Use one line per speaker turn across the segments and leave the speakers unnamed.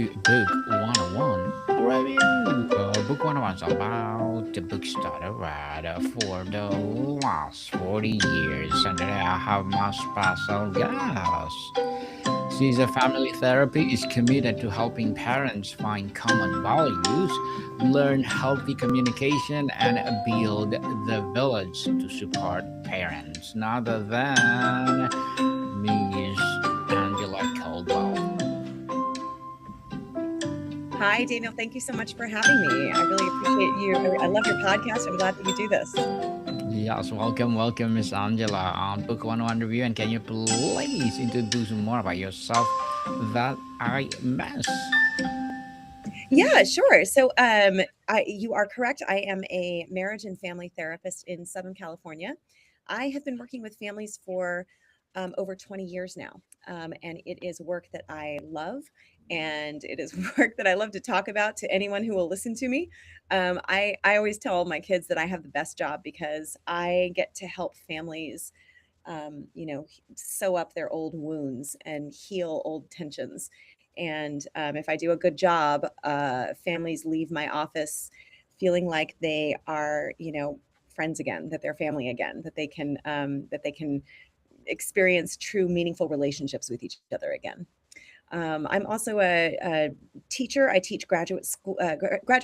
Book 101 review. Book 101 is about the books that I read for the last 40 years, and today I have my special guest. She's a family therapy is committed to helping parents find common values, learn healthy communication, and build the village to support parents, none other than Miss Angela Caldwell.
Hi, Daniel. Thank you so much for having me. I really appreciate you. I love your podcast. I'm glad that you do this.
Yes, welcome, Miss Angela on Book 101 Review. And can you please introduce more about yourself that I miss?
Yeah, sure. You are correct. I am a marriage and family therapist in Southern California. I have been working with families for over 20 years now, and it is work that I love, and it is work that I love to talk about to anyone who will listen to me. I always tell my kids that I have the best job because I get to help families sew up their old wounds and heal old tensions. And if I do a good job, families leave my office feeling like they are, friends again, that they're family again, that they can experience true, meaningful relationships with each other again. I'm also a teacher. I teach graduate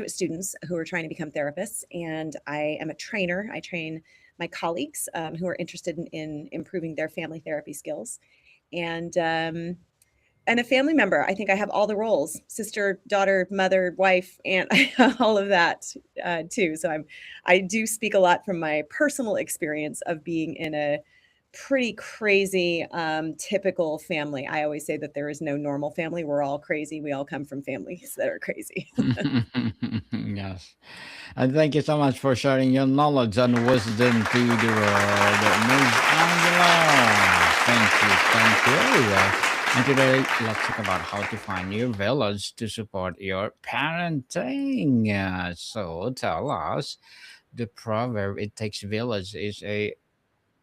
students who are trying to become therapists, and I am a trainer. I train my colleagues who are interested in improving their family therapy skills, and and a family member. I think I have all the roles: sister, daughter, mother, wife, aunt, all of that too. I do speak a lot from my personal experience of being in a pretty crazy typical family. I always say that there is no normal family. We're all crazy. We all come from families that are crazy.
Yes. And thank you so much for sharing your knowledge and wisdom to the world, Miss Angela. Thank you. And today, let's talk about how to find your village to support your parenting. So tell us, the proverb "it takes village" is a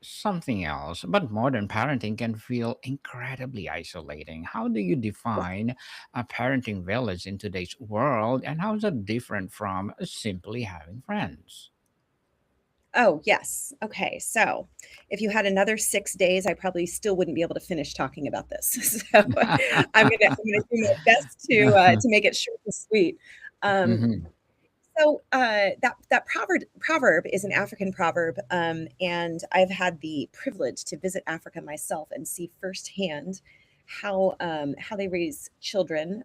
something else, but modern parenting can feel incredibly isolating. How do you define a parenting village in today's world, and how is that different from simply having friends?
Oh, yes. Okay. So if you had another 6 days, I probably still wouldn't be able to finish talking about this. So I'm gonna do my best to make it short and sweet. Um,
Mhm.
that proverb is an African proverb, and I've had the privilege to visit Africa myself and see firsthand how they raise children.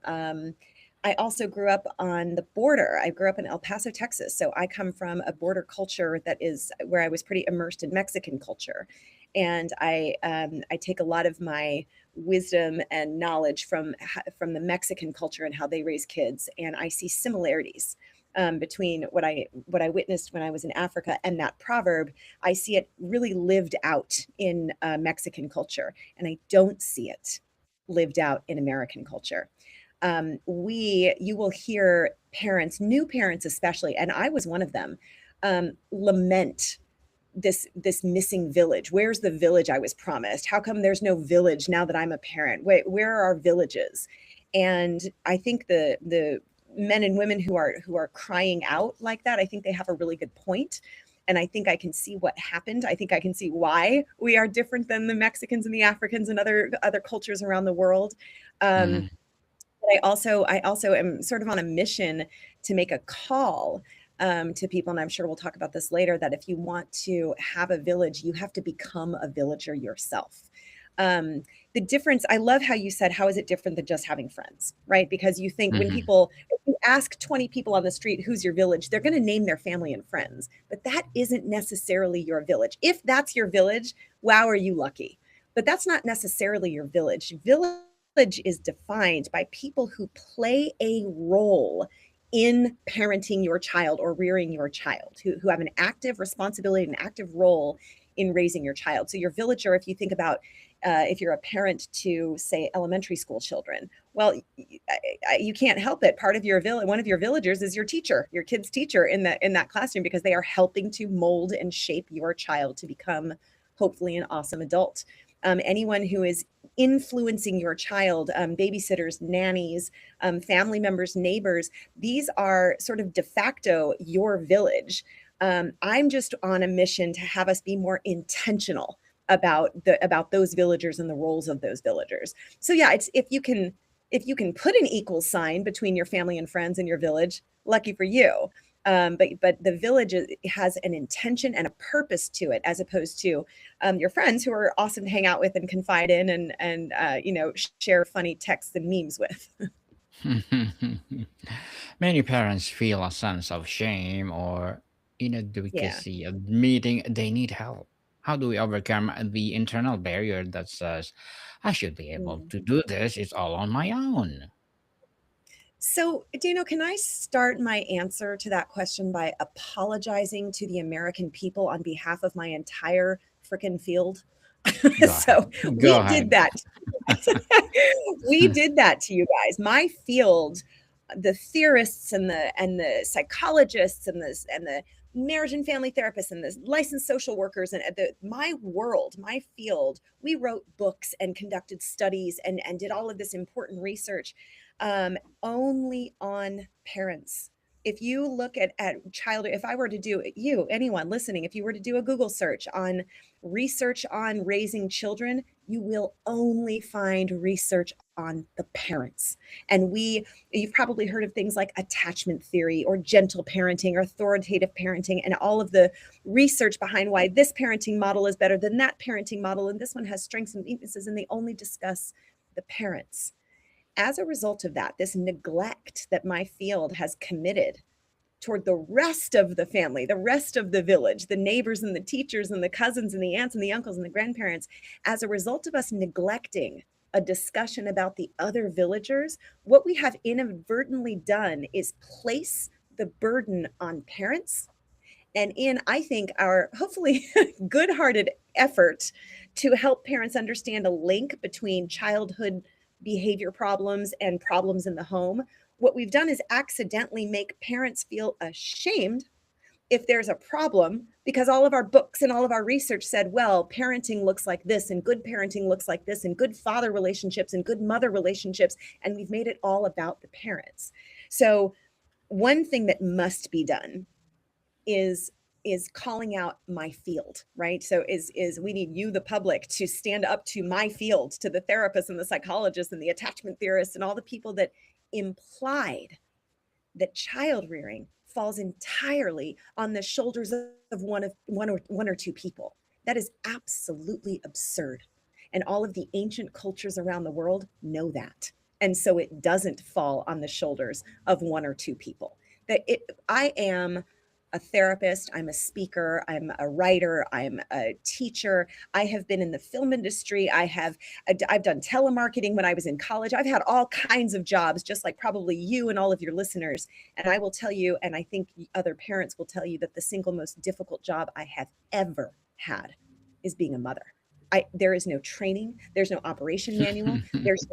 I also grew up on the border. I grew up in El Paso, Texas, so I come from a border culture that is where I was pretty immersed in Mexican culture, and I take a lot of my wisdom and knowledge from the Mexican culture and how they raise kids, and I see similarities between what I witnessed when I was in Africa and that proverb. I see it really lived out in Mexican culture, and I don't see it lived out in American culture. You will hear parents, new parents especially, and I was one of them, lament this missing village. Where's the village I was promised? How come there's no village now that I'm a parent? Where are our villages? And I think the men and women who are crying out like that, I think they have a really good point. And I think I can see what happened. I think I can see why we are different than the Mexicans and the Africans and other cultures around the world. Um,
Mhm.
but I also am sort of on a mission to make a call to people, and I'm sure we'll talk about this later, that if you want to have a village, you have to become a villager yourself. Um, the difference, I love how you said, how is it different than just having friends, right? Because you think when
Mhm.
people, if you ask 20 people on the street, who's your village, they're going to name their family and friends, but that isn't necessarily your village. If that's your village, wow, are you lucky? But that's not necessarily your village. Village is defined by people who play a role in parenting your child or rearing your child, who have an active responsibility, an active role in raising your child. So your villager, if you think about if you're a parent to, say, elementary school children, well, you can't help it. Part of your village, one of your villagers is your teacher, your kid's teacher in that classroom, because they are helping to mold and shape your child to become hopefully an awesome adult. anyone who is influencing your child, babysitters, nannies, family members, neighbors. These are sort of de facto your village. I'm just on a mission to have us be more intentional about those villagers and the roles of those villagers. So yeah, it's if you can put an equal sign between your family and friends in your village, lucky for you. But the village has an intention and a purpose to it, as opposed to your friends who are awesome to hang out with and confide in and share funny texts and memes with.
Many parents feel a sense of shame or
Yeah.
inadequacy admitting they need help. How do we overcome the internal barrier that says, I should be able
Mm.
to do this, it's all on my own?
So, Dano, can I start my answer to that question by apologizing to the American people on behalf of my entire frickin' field?
Go ahead.
So,
Go
we did
ahead.
that. We did that to you guys. My field, the theorists and the psychologists and the marriage and family therapists and the licensed social workers and my world, my field, we wrote books and conducted studies and did all of this important research only on parents. If you look at child, if I were to do you, anyone listening, if you were to do a Google search on research on raising children, you will only find research on the parents. And you've probably heard of things like attachment theory or gentle parenting or authoritative parenting and all of the research behind why this parenting model is better than that parenting model. And this one has strengths and weaknesses, and they only discuss the parents. As a result of that, this neglect that my field has committed toward the rest of the family, the rest of the village, the neighbors and the teachers and the cousins and the aunts and the uncles and the grandparents, as a result of us neglecting a discussion about the other villagers, what we have inadvertently done is place the burden on parents. And in, I think, our hopefully good hearted effort to help parents understand a link between childhood behavior problems and problems in the home, what we've done is accidentally make parents feel ashamed if there's a problem, because all of our books and all of our research said, well, parenting looks like this, and good parenting looks like this, and good father relationships and good mother relationships. And we've made it all about the parents. So, one thing that must be done is calling out my field, right? So is we need you, the public, to stand up to my field, to the therapists and the psychologists and the attachment theorists and all the people that implied that child rearing falls entirely on the shoulders of one or two people. That is absolutely absurd. And all of the ancient cultures around the world know that. And so it doesn't fall on the shoulders of one or two people. I am a therapist, I'm a speaker, I'm a writer, I'm a teacher. I have been in the film industry. I've done telemarketing when I was in college. I've had all kinds of jobs, just like probably you and all of your listeners. And I will tell you, and I think other parents will tell you, that the single most difficult job I have ever had is being a mother. There is no training, there's no operation manual, there's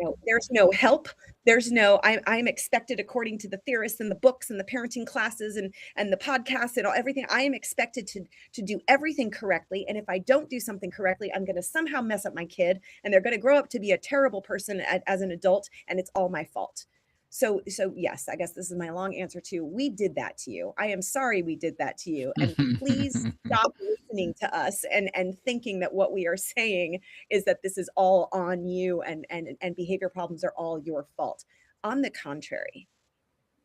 no help, I'm expected, according to the theorists and the books and the parenting classes and the podcasts and everything, I am expected to do everything correctly. And if I don't do something correctly, I'm going to somehow mess up my kid, and they're going to grow up to be a terrible person as an adult, and it's all my fault. So yes, I guess this is my long answer to, we did that to you. I am sorry we did that to you. And please stop listening to us and thinking that what we are saying is that this is all on you and behavior problems are all your fault. On the contrary,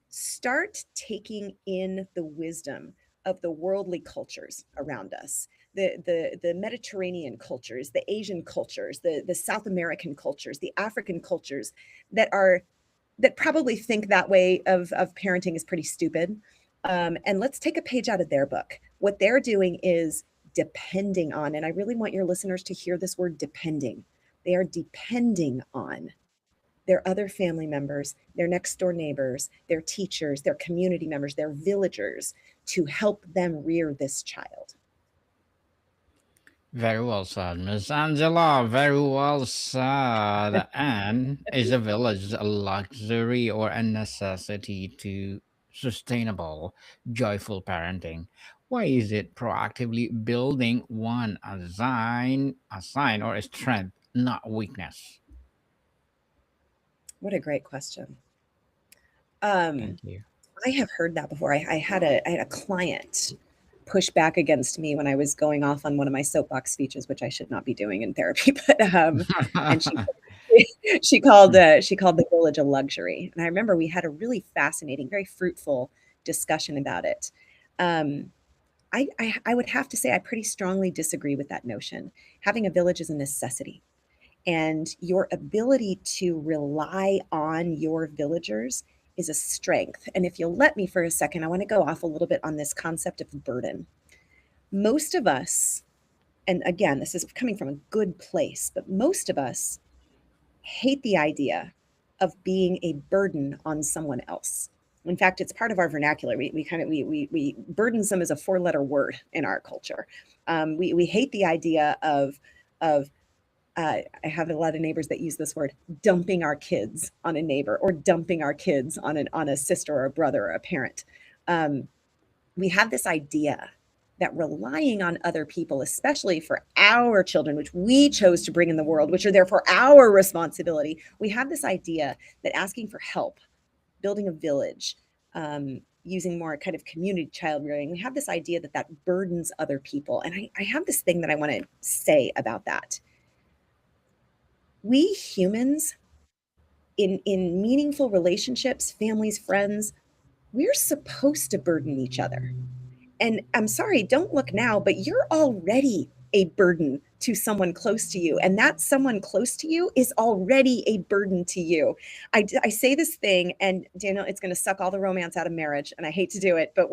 start taking in the wisdom of the worldly cultures around us, the Mediterranean cultures, the Asian cultures, the South American cultures, the African cultures that probably think that way of parenting is pretty stupid. And let's take a page out of their book. What they're doing is depending on, and I really want your listeners to hear this word depending. They are depending on their other family members, their next door neighbors, their teachers, their community members, their villagers to help them rear this child.
Very well said, Miss Angela. Very well said. And is a village a luxury or a necessity to sustainable, joyful parenting? Why is it proactively building one a sign or a strength not weakness?
What a great question. Um,
Thank you.
I have heard that before. I had a client push back against me when I was going off on one of my soapbox speeches, which I should not be doing in therapy. And she called the village a luxury, and I remember we had a really fascinating, very fruitful discussion about it. Um, I would have to say I pretty strongly disagree with that notion. Having a village is a necessity, and your ability to rely on your villagers is a strength. And if you'll let me for a second, I want to go off a little bit on this concept of burden. Most of us, and again, this is coming from a good place, but most of us hate the idea of being a burden on someone else. In fact, it's part of our vernacular. We burdensome is a four-letter word in our culture. We hate the idea of I have a lot of neighbors that use this word, dumping our kids on a neighbor or dumping our kids on a sister or a brother or a parent. Um, we have this idea that relying on other people, especially for our children, which we chose to bring in the world, which are therefore our responsibility, we have this idea that asking for help, building a village, using more kind of community child rearing, we have this idea that that burdens other people. And I have this thing that I want to say about that. We humans in meaningful relationships, families, friends, we're supposed to burden each other. And I'm sorry, don't look now, but you're already a burden to someone close to you. And that someone close to you is already a burden to you. I say this thing, and Daniel, it's going to suck all the romance out of marriage. And I hate to do it. But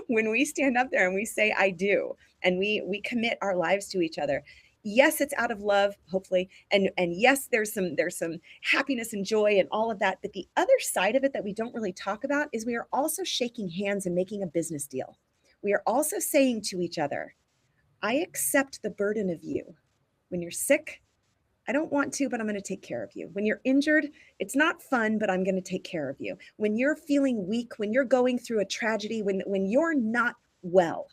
when we stand up there and we say, I do, and we commit our lives to each other, yes, it's out of love, hopefully. And yes, there's some happiness and joy and all of that. But the other side of it that we don't really talk about is we are also shaking hands and making a business deal. We are also saying to each other, I accept the burden of you. When you're sick, I don't want to, but I'm going to take care of you. When you're injured, it's not fun, but I'm going to take care of you. When you're feeling weak, when you're going through a tragedy, when you're not well,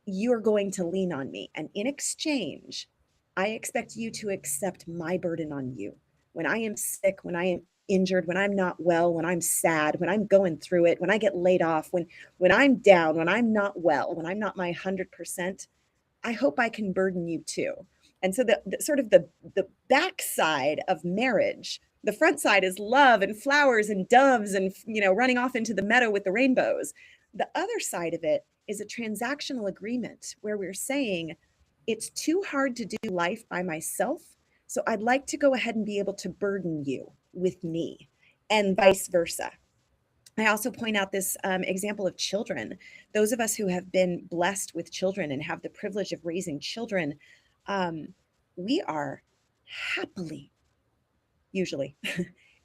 you're going to lean on me. And in exchange, I expect you to accept my burden on you. When I am sick, when I am injured, when I'm not well, when I'm sad, when I'm going through it, when I get laid off, when I'm down, when I'm not well, when I'm not my 100%, I hope I can burden you too. And so the sort of the backside of marriage, the front side is love and flowers and doves and running off into the meadow with the rainbows. The other side of it is a transactional agreement where we're saying it's too hard to do life by myself. So I'd like to go ahead and be able to burden you with me, and vice versa. I also point out this example of children. Those of us who have been blessed with children and have the privilege of raising children, um, we are happily, usually,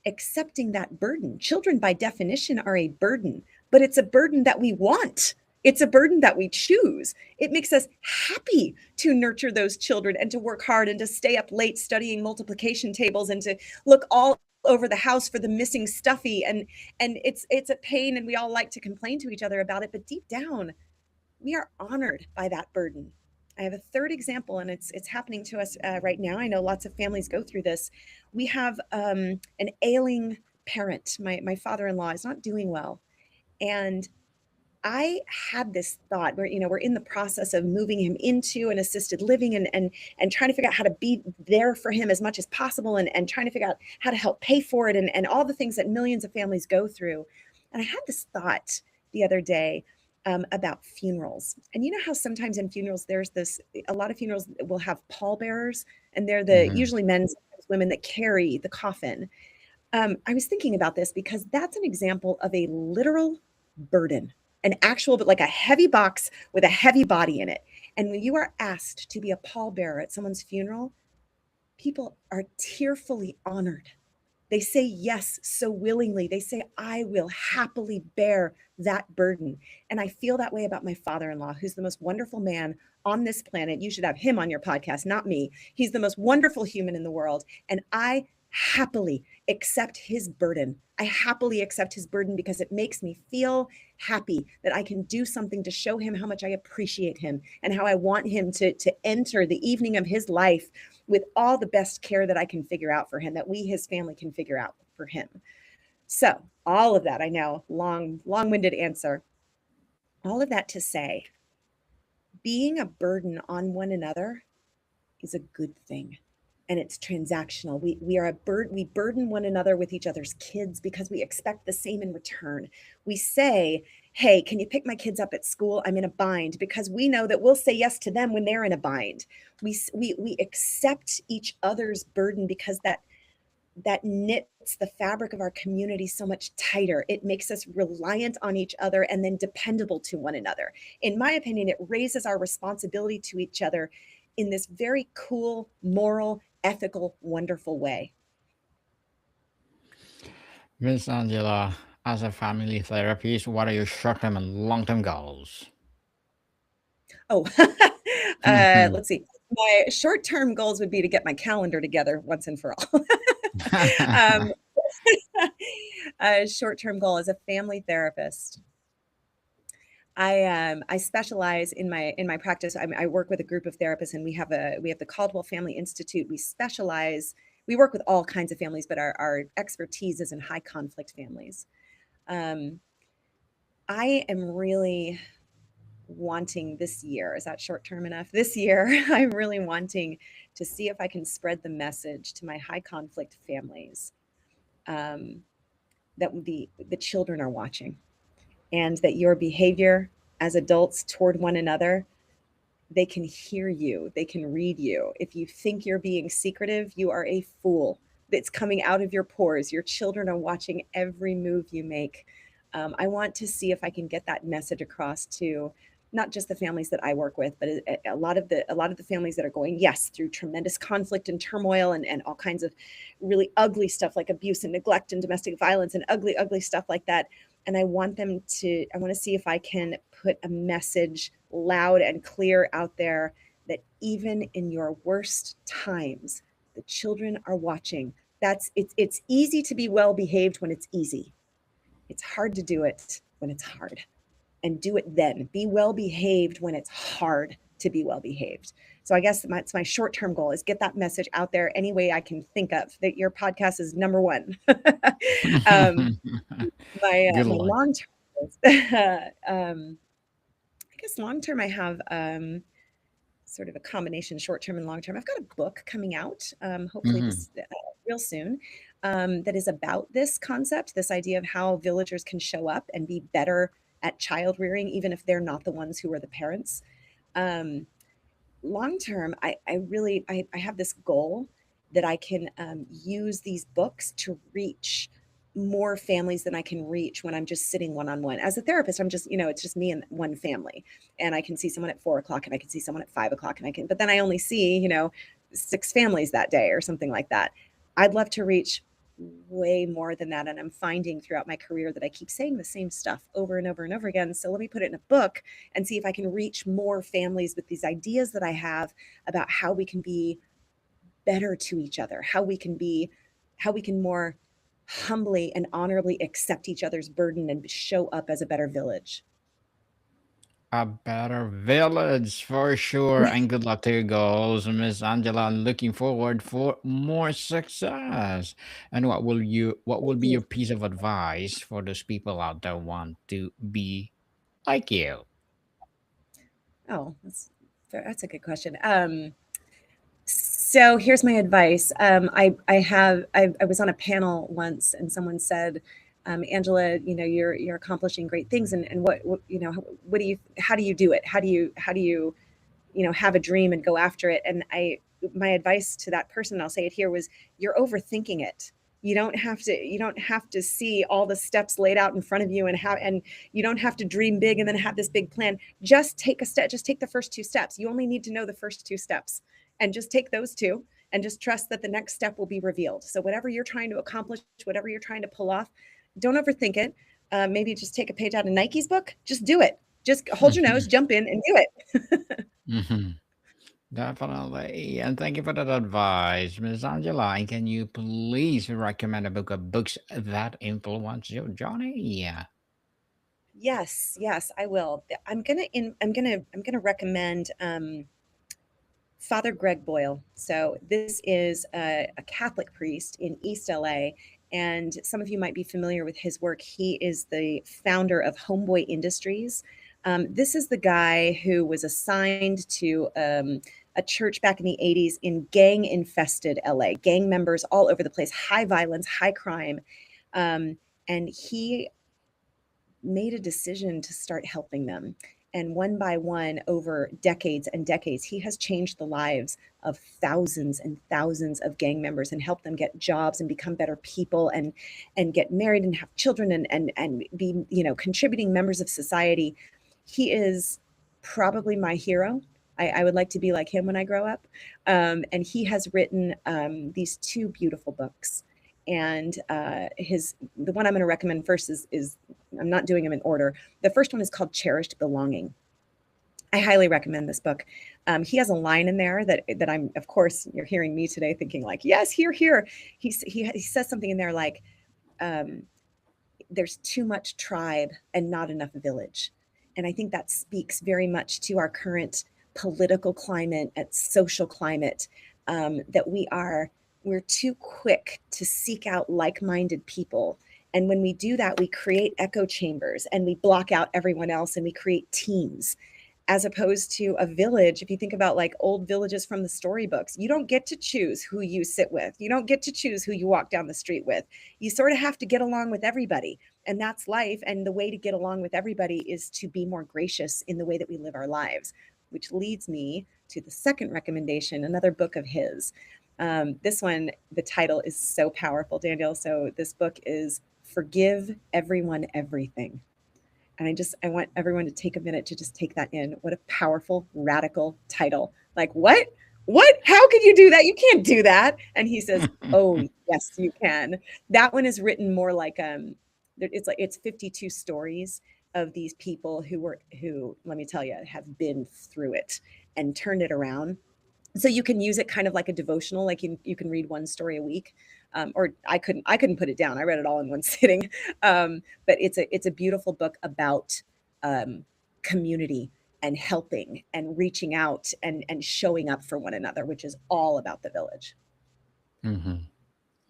accepting that burden. Children, by definition, are a burden, but it's a burden that we want. It's a burden that we choose. It makes us happy to nurture those children and to work hard and to stay up late studying multiplication tables and to look all over the house for the missing stuffy, and it's a pain, and we all like to complain to each other about it, but deep down we are honored by that burden. I have a third example, and it's happening to us right now. I know lots of families go through this. We have an ailing parent. My father-in-law is not doing well, and I had this thought where we're in the process of moving him into an assisted living, and trying to figure out how to be there for him as much as possible, and trying to figure out how to help pay for it, and all the things that millions of families go through. And I had this thought the other day about funerals. And you know how sometimes in funerals there's this, a lot of funerals will have pallbearers, and they're the
Hmm.
usually men, sometimes women, that carry the coffin. I was thinking about this because that's an example of a literal burden, an actual, but like a heavy box with a heavy body in it. And when you are asked to be a pallbearer at someone's funeral, people are tearfully honored. They say yes so willingly. They say, I will happily bear that burden. And I feel that way about my father in law, who's the most wonderful man on this planet. You should have him on your podcast, not me. He's the most wonderful human in the world. And I happily accept his burden. I happily accept his burden because it makes me feel happy that I can do something to show him how much I appreciate him and how I want him to enter the evening of his life with all the best care that I can figure out for him, that we, his family, can figure out for him. So, all of that, I know, long-winded answer. All of that to say, being a burden on one another is a good thing, and it's transactional. We are a we burden one another with each other's kids because we expect the same in return. We say, hey, can you pick my kids up at school? I'm in a bind, because we know that we'll say yes to them when they're in a bind. We accept each other's burden because that knits the fabric of our community so much tighter. It makes us reliant on each other and then dependable to one another. In my opinion, it raises our responsibility to each other in this very cool, moral, ethical, wonderful way.
Miss Angela, as a family therapist, what are your short term and long term goals?
Oh, let's see. My short term goals would be to get my calendar together once and for all. um, a short term goal as a family therapist. I specialize in my practice. I work with a group of therapists, and we have the Caldwell Family Institute. We specialize. We work with all kinds of families, but our expertise is in high conflict families. Um, I am really wanting this year. Is that short term enough? This year, I'm really wanting to see if I can spread the message to my high conflict families, um, that the children are watching, and that your behavior as adults toward one another, they can hear you, they can read you. If you think you're being secretive, you are a fool. It's coming out of your pores. Your children are watching every move you make. I want to see if I can get that message across to not just the families that I work with, but a lot of the families that are going, yes, through tremendous conflict and turmoil, and all kinds of really ugly stuff like abuse and neglect and domestic violence and ugly stuff like that. And I want to see if I can put a message loud and clear out there that even in your worst times, the children are watching. It's easy to be well behaved when it's easy. It's hard to do it when it's hard. And do it then. Be well behaved when it's hard to be well behaved. So I guess it's my short term goal is get that message out there any way I can think of. That your podcast is number one. um,
Good
my
luck.
long term is, I guess long term I have sort of a combination short term and long term. I've got a book coming out, hopefully
Hmm.
this real soon, that is about this concept, this idea of how villagers can show up and be better at child rearing, even if they're not the ones who are the parents. Um, long term, I have this goal that I can use these books to reach more families than I can reach when I'm just sitting one on one. As a therapist, I'm just, it's just me and one family. And I can see someone at 4 o'clock, and I can see someone at 5 o'clock, but then I only see, six families that day or something like that. I'd love to reach way more than that. And I'm finding throughout my career that I keep saying the same stuff over and over and over again. So let me put it in a book and see if I can reach more families with these ideas that I have about how we can be better to each other, how we can more humbly and honorably accept each other's burden and show up as a better village.
A better village for sure. And good luck to your goals, Miss Angela. I'm looking forward for more success. And what will
Thank
be
you.
your piece of advice for those people out there want to be like you?
Oh, that's a good question. So here's my advice. I was on a panel once, and someone said, Angela, you're accomplishing great things, and what do you how do you do it? How do you have a dream and go after it? And my advice to that person, I'll say it here, was you're overthinking it. You don't have to see all the steps laid out in front of you, and you don't have to dream big and then have this big plan. Just take a step, just take the first two steps. You only need to know the first two steps, and just take those two, and just trust that the next step will be revealed. So whatever you're trying to accomplish, whatever you're trying to pull off, don't overthink it. Maybe just take a page out of Nike's book. Just do it. Just hold your nose, jump in, and do it.
Mhm. Definitely. And thank you for that advice, Miss Angela. And can you please recommend a book of books that influence you, Johnny? Yeah.
Yes, yes, I will. I'm gonna recommend Father Greg Boyle. So this is a Catholic priest in East LA, and some of you might be familiar with his work. He is the founder of Homeboy Industries. This is the guy who was assigned to a church back in the 80s in gang infested LA, gang members all over the place, high violence, high crime. And he made a decision to start helping them. And one by one, over decades and decades, he has changed the lives of thousands and thousands of gang members and helped them get jobs and become better people and get married and have children and be, contributing members of society. He is probably my hero. I would like to be like him when I grow up. And he has written these two beautiful books. And his the one I'm going to recommend first is I'm not doing them in order. The first one is called Cherished Belonging. I highly recommend this book. He has a line in there that I'm, of course, you're hearing me today thinking like, yes, here, here. He says something in there like, um, there's too much tribe and not enough village. And I think that speaks very much to our current political climate and social climate, that we're too quick to seek out like-minded people. And when we do that, we create echo chambers and we block out everyone else and we create teams as opposed to a village. If you think about like old villages from the storybooks, you don't get to choose who you sit with. You don't get to choose who you walk down the street with. You sort of have to get along with everybody. And that's life. And the way to get along with everybody is to be more gracious in the way that we live our lives, which leads me to the second recommendation, another book of his. This one, the title is so powerful, Daniel. So this book is Forgive Everyone Everything. And I want everyone to take a minute to just take that in. What a powerful, radical title. Like, what? What? How could you do that? You can't do that. And he says, oh, yes, you can. That one is written more like it's 52 stories of these people who, let me tell you, have been through it and turned it around. So you can use it kind of like a devotional, like you can read one story a week. Or I couldn't put it down. I read it all in one sitting. But it's a beautiful book about um, community and helping and reaching out and showing up for one another, which is all about the village.
Hmm.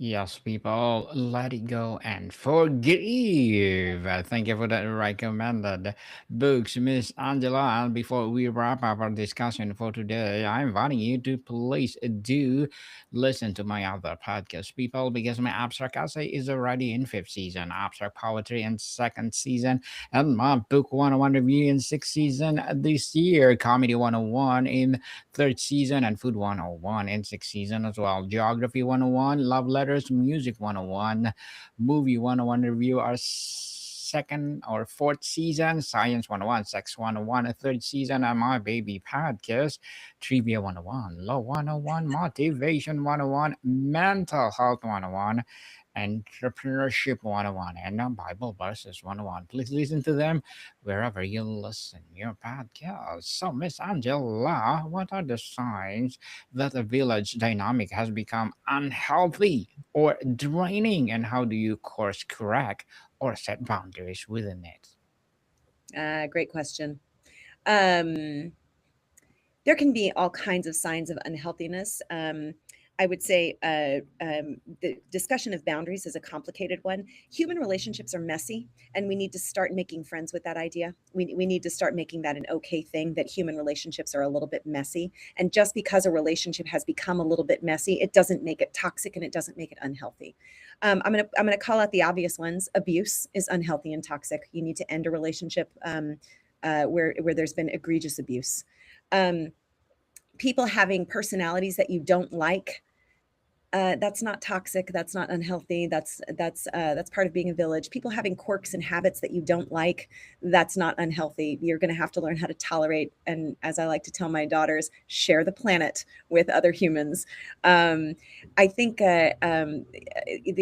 Yes, people, let it go and forgive. Thank you for that recommended books, Miss Angela. And before we wrap up our discussion for today, I'm inviting you to please do listen to my other podcast, people, because my abstract essay is already in fifth season, abstract poetry in second season, and my book 101 review in sixth season this year, comedy 101 in third season, and food 101 in sixth season as well. Geography 101, love letters, music 101, movie 101 review are second or fourth season, science 101, sex 101, a third season, and my baby podcast, trivia 101, law 101, motivation 101, mental health 101, entrepreneurship 101, and Bible verses 101. Please listen to them wherever you listen your podcast. So, Miss Angela, what are the signs that a village dynamic has become unhealthy or draining, and how do you course correct or set boundaries within it?
Great question. Um, there can be all kinds of signs of unhealthiness. I would say the discussion of boundaries is a complicated one. Human relationships are messy, and we need to start making friends with that idea. We need to start making that an okay thing that human relationships are a little bit messy. And just because a relationship has become a little bit messy, it doesn't make it toxic and it doesn't make it unhealthy. I'm gonna call out the obvious ones. Abuse is unhealthy and toxic. You need to end a relationship where there's been egregious abuse. Um, People having personalities that you don't like, That's not toxic. That's not unhealthy. That's part of being a village. People having quirks and habits that you don't like, that's not unhealthy. You're going to have to learn how to tolerate, and as I like to tell my daughters, share the planet with other humans. Um, I think the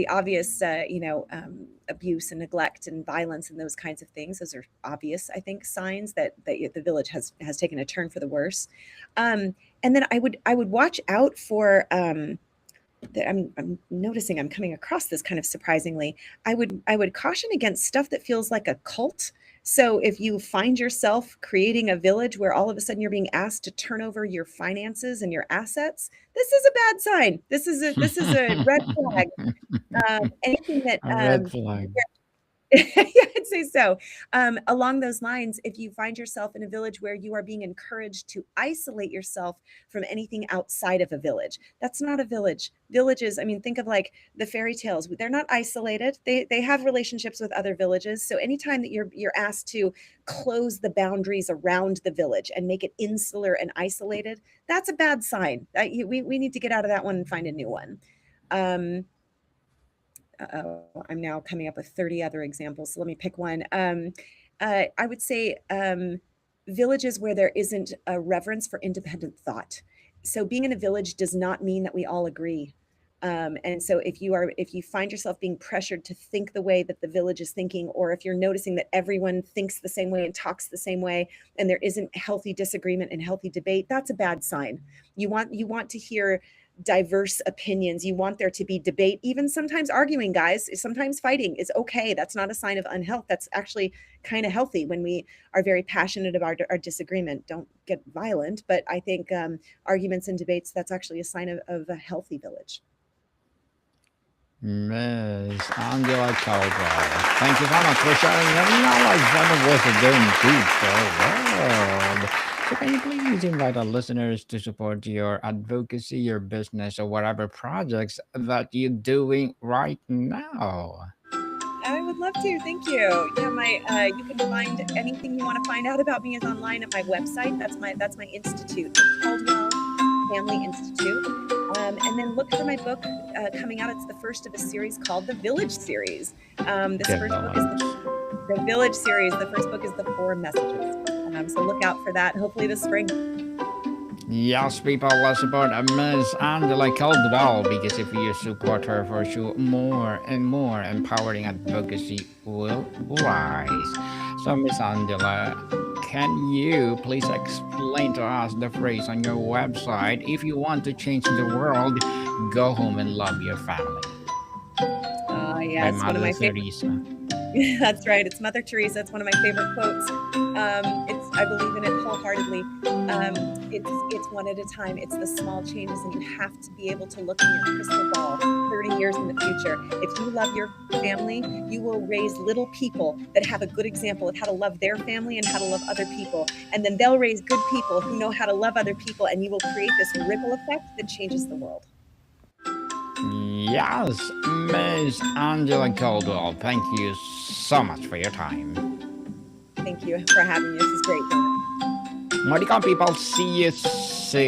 obvious, abuse and neglect and violence and those kinds of things. Those are obvious, I think, signs that the village has taken a turn for the worse. And then I would watch out for. That I'm noticing I'm coming across this kind of surprisingly. I would caution against stuff that feels like a cult. So if you find yourself creating a village where all of a sudden you're being asked to turn over your finances and your assets, this is a bad sign. This is a red flag. Anything that
A red flag.
yeah, I'd say so. Along those lines, if you find yourself in a village where you are being encouraged to isolate yourself from anything outside of a village, that's not a village. Villages, I mean, think of like the fairy tales. They're not isolated. They have relationships with other villages. So anytime that you're asked to close the boundaries around the village and make it insular and isolated, that's a bad sign. We need to get out of that one and find a new one. Um, I'm now coming up with 30 other examples. So let me pick one. I would say villages where there isn't a reverence for independent thought. So being in a village does not mean that we all agree. And so if you find yourself being pressured to think the way that the village is thinking, or if you're noticing that everyone thinks the same way and talks the same way, and there isn't healthy disagreement and healthy debate, that's a bad sign. You want to hear diverse opinions. You want there to be debate, even sometimes arguing, guys. Sometimes fighting is okay. That's not a sign of unhealth. That's actually kind of healthy when we are very passionate about our disagreement. Don't get violent, but I think arguments and debates, that's actually a sign of a healthy village.
Miss Angela Caldwell, thank you so much for sharing your knowledge on the wisdom teacher world. So can you please invite our listeners to support your advocacy, your business, or whatever projects that you're doing right now?
I would love to. Thank you. Yeah, my you can find anything you want to find out about me is online at my website. That's my institute, the Caldwell Family Institute. And then look for my book coming out. It's the first of a series called the Village series. This first book is
Developed.
the Village series. The first book is the Four Messages. So look out for that. Hopefully this spring.
Yes, people, let's support Miss Angela Caldwell because if you support her, for sure, more and more empowering advocacy will rise. So, Miss Angela, can you please explain to us the phrase on your website? If you want to change the world, go home and love your family. By
Yes, one of
Mother
my favorite.
Teresa.
That's right. It's Mother Teresa. It's one of my favorite quotes. I believe in it wholeheartely. It's one at a time. It's the small changes, and you have to be able to look in your crystal ball 30 years in the future. If you love your family, you will raise little people that have a good example of how to love their family and how to love other people. And then they'll raise good people who know how to love other people, and you will create this ripple effect that changes the world.
Yes, Miss Angela Caldwell, thank you so much for your time.
Thank you for having me. This is great, Donna.
Maricon people, see you soon.